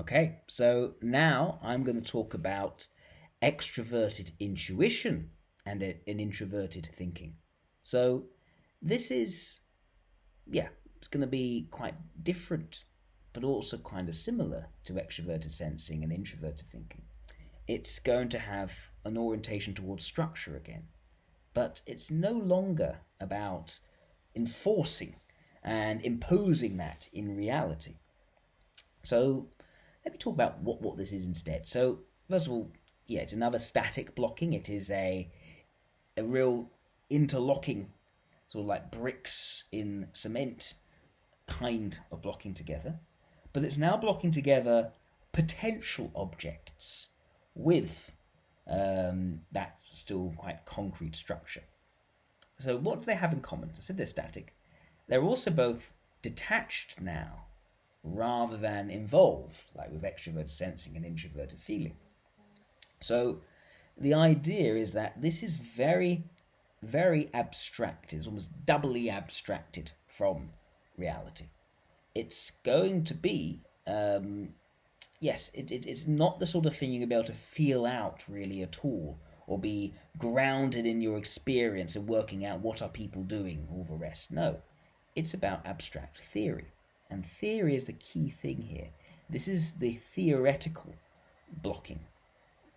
Okay, so now I'm going to talk about extroverted intuition and an introverted thinking. So this is, yeah, it's going to be quite different, but also kind of similar to extroverted sensing and introverted thinking. It's going to have an orientation towards structure again, but it's no longer about enforcing and imposing that in reality. So let me talk about what this is instead. So first of all, yeah, it's another static blocking. It is a real interlocking, sort of like bricks in cement kind of blocking together. But it's now blocking together potential objects with that still quite concrete structure. So what do they have in common? I said they're static. They're also both detached now rather than involved, like with extroverted sensing and introverted feeling. So the idea is that this is very, very abstract. It's almost doubly abstracted from reality. It's going to be, yes, it's not the sort of thing you're going to be able to feel out really at all, or be grounded in your experience and working out what are people doing, all the rest. No, it's about abstract theory. And theory is the key thing here. This is the theoretical blocking.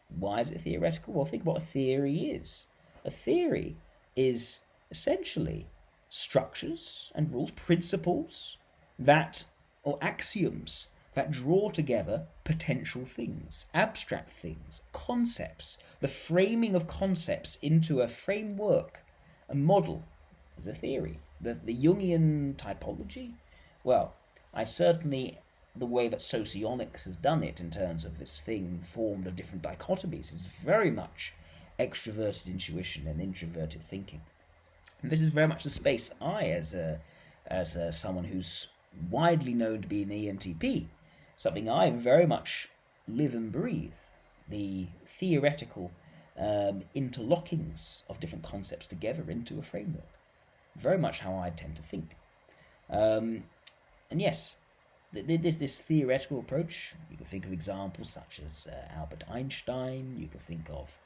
Why is it theoretical? Well, think what a theory is. A theory is essentially structures and rules, principles that, or axioms that draw together potential things, abstract things, concepts, the framing of concepts into a framework, a model, is a theory. The Jungian typology, well, I certainly, the way that socionics has done it in terms of this thing formed of different dichotomies is very much extroverted intuition and introverted thinking. And this is very much the space I, as someone who's widely known to be an ENTP, something I very much live and breathe. The theoretical interlockings of different concepts together into a framework. Very much how I tend to think. And yes, this theoretical approach, you can think of examples such as Albert Einstein, you can think of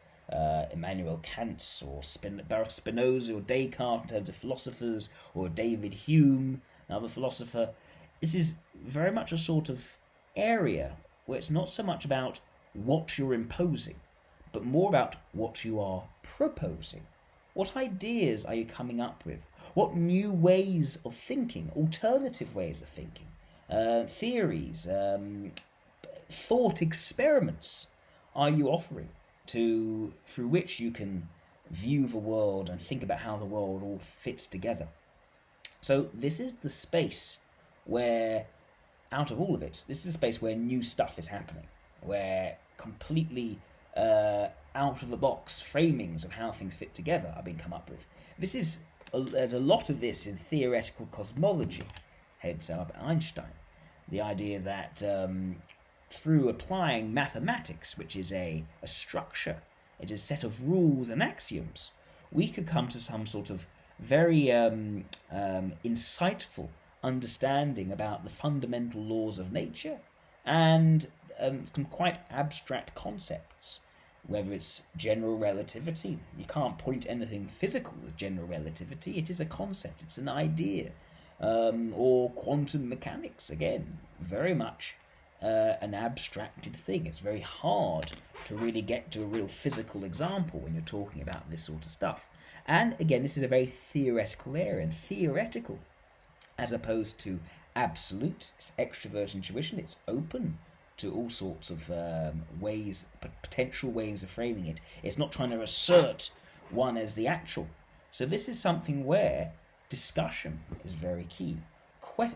Immanuel Kant or Baruch Spinoza or Descartes in terms of philosophers, or David Hume, another philosopher. This is very much a sort of area where it's not so much about what you're imposing, but more about what you are proposing. What ideas are you coming up with? What new ways of thinking, alternative ways of thinking, theories, thought experiments are you offering through which you can view the world and think about how the world all fits together? So this is the space where, out of all of it, this is a space where new stuff is happening, where completely out of the box framings of how things fit together are being come up with. There's a lot of this in theoretical cosmology, hence Albert Einstein. The idea that through applying mathematics, which is a structure, it is a set of rules and axioms, we could come to some sort of very insightful understanding about the fundamental laws of nature and some quite abstract concepts. Whether it's general relativity, you can't point anything physical as general relativity, it is a concept, it's an idea. Or quantum mechanics, again, very much an abstracted thing. It's very hard to really get to a real physical example when you're talking about this sort of stuff. And again, this is a very theoretical area, and theoretical as opposed to absolute. It's extrovert intuition, it's open to all sorts of ways, potential ways of framing it. It's not trying to assert one as the actual. So this is something where discussion is very key.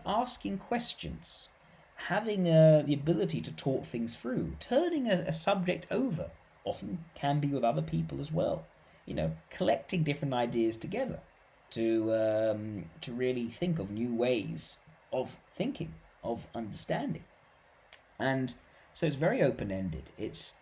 Asking questions, having the ability to talk things through, turning a subject over, often can be with other people as well. Collecting different ideas together to really think of new ways of thinking, of understanding. And so it's very open-ended. This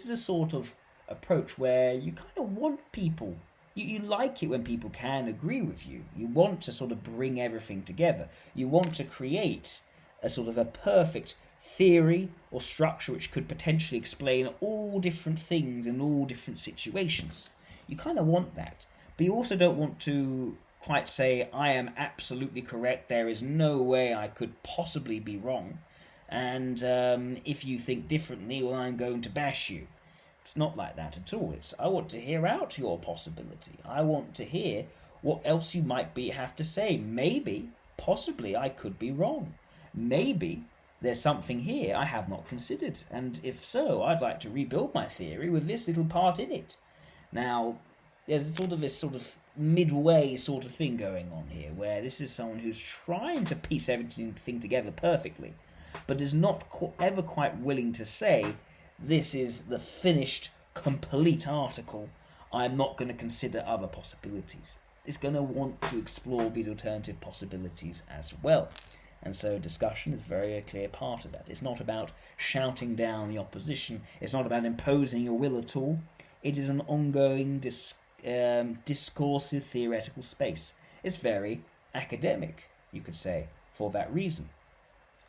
is a sort of approach where you kind of want people, you like it when people can agree with you. You want to sort of bring everything together. You want to create a sort of a perfect theory or structure which could potentially explain all different things in all different situations. You kind of want that, but you also don't want to quite say, I am absolutely correct, there is no way I could possibly be wrong, and if you think differently, well, I'm going to bash you. It's not like that at all. It's, I want to hear out your possibility. I want to hear what else you might have to say. Maybe, possibly, I could be wrong. Maybe there's something here I have not considered, and if so, I'd like to rebuild my theory with this little part in it. Now, there's this sort of midway sort of thing going on here, where this is someone who's trying to piece everything together perfectly, but is not ever quite willing to say, this is the finished, complete article. I'm not going to consider other possibilities. It's going to want to explore these alternative possibilities as well. And so discussion is very a clear part of that. It's not about shouting down the opposition. It's not about imposing your will at all. It is an ongoing discursive theoretical space. It's very academic, you could say, for that reason.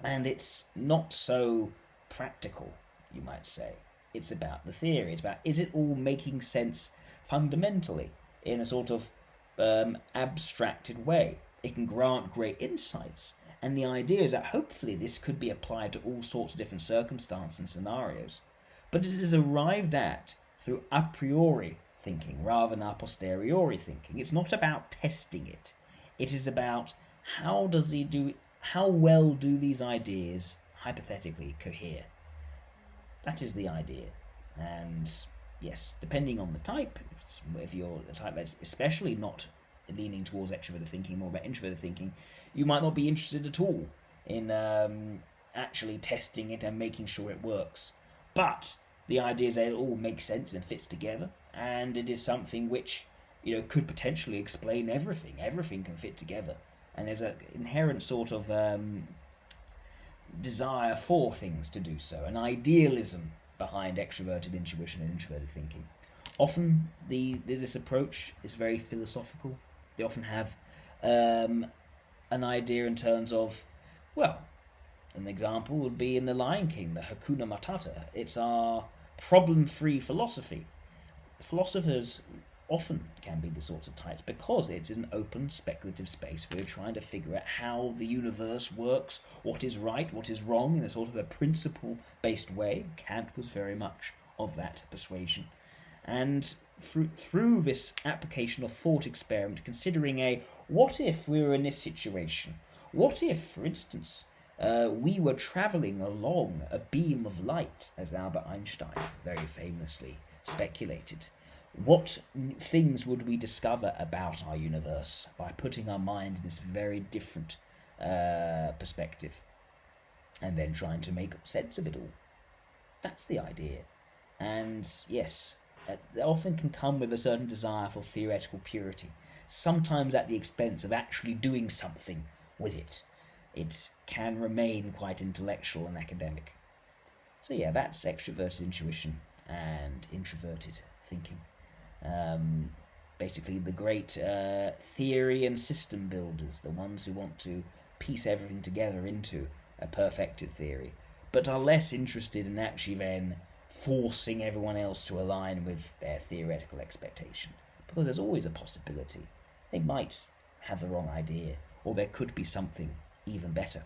And it's not so practical, you might say. It's about the theory. It's about, is it all making sense fundamentally in a sort of abstracted way? It can grant great insights. And the idea is that hopefully this could be applied to all sorts of different circumstances and scenarios. But it is arrived at through a priori thinking rather than a posteriori thinking. It's not about testing it. It is about how well do these ideas hypothetically cohere. That is the idea. And yes, depending on the type, if you're a type that's especially not leaning towards extroverted thinking, more about introverted thinking, you might not be interested at all in actually testing it and making sure it works. But the idea is that it all makes sense and fits together, and it is something which, could potentially explain everything. Everything can fit together, and there's an inherent sort of desire for things to do so, an idealism behind extroverted intuition and introverted thinking. Often this approach is very philosophical. They often have an idea in terms of, well, an example would be in The Lion King, the Hakuna Matata. It's our problem-free philosophy. Philosophers often can be the sorts of types because it's an open, speculative space where you're trying to figure out how the universe works, what is right, what is wrong, in a sort of a principle-based way. Kant was very much of that persuasion. And through this application of thought experiment, considering what if we were in this situation? What if, for instance, we were travelling along a beam of light, as Albert Einstein very famously speculated? What things would we discover about our universe by putting our mind in this very different perspective and then trying to make sense of it all? That's the idea. And yes, they often can come with a certain desire for theoretical purity, sometimes at the expense of actually doing something with it. It can remain quite intellectual and academic. So yeah, that's extroverted intuition and introverted thinking. Basically the great theory and system builders, the ones who want to piece everything together into a perfected theory, but are less interested in actually then forcing everyone else to align with their theoretical expectation, because there's always a possibility they might have the wrong idea, or there could be something even better.